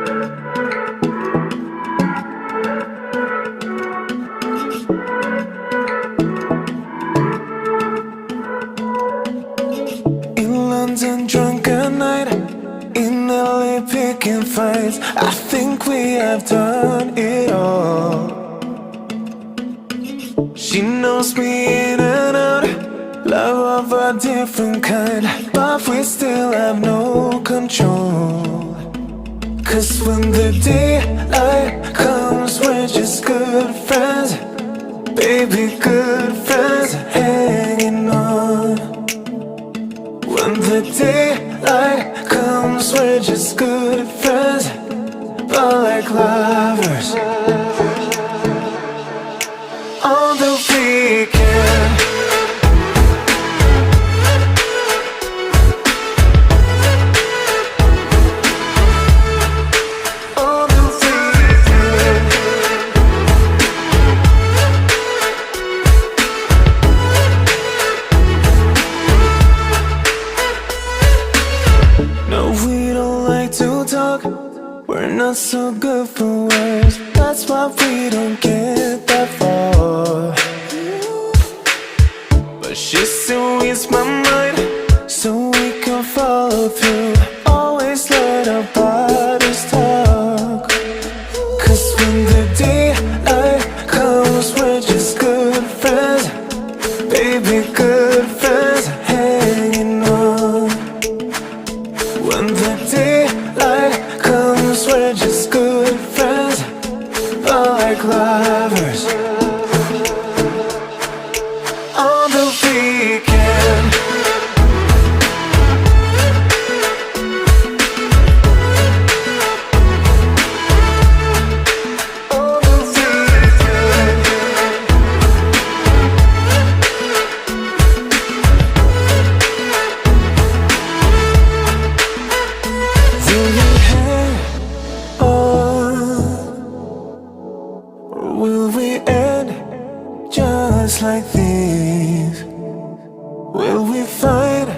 In London, drunk at night. In LA, picking fights. I think we have done it all. She knows me in and out. Love of a different kind, but we still have no control. Cause when the daylight comes, we're just good friends. Baby, good friends, hanging on. When the daylight comes, we're just good friends, but like lovers. On the weekend, on the weekend, no, we don't like to talk. We're not so good for words. That's why we don't get that far. But she still reads my mind, so we can follow through. Always let our bodies talk. Cause when the daylight comes, we're just good friends. Baby, good friends, hanging on. When the daylight comes, we're just good friends, but like lovers. On the weekend, on the weekend, will we hang on, or will we end just like this? Will we find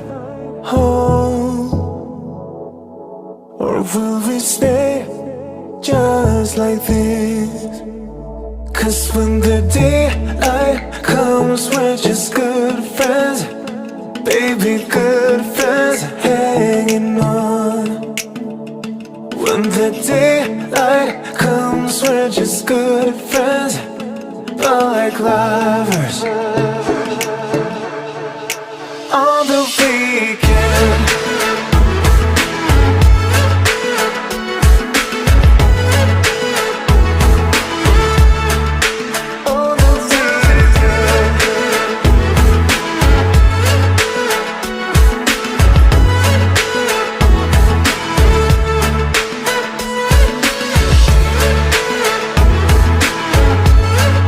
home, or will we stay just like this? Cause when the daylight comes, we're just good friends. Baby, good friends, hanging on. When the daylight comes, we're just good friends, but like lovers.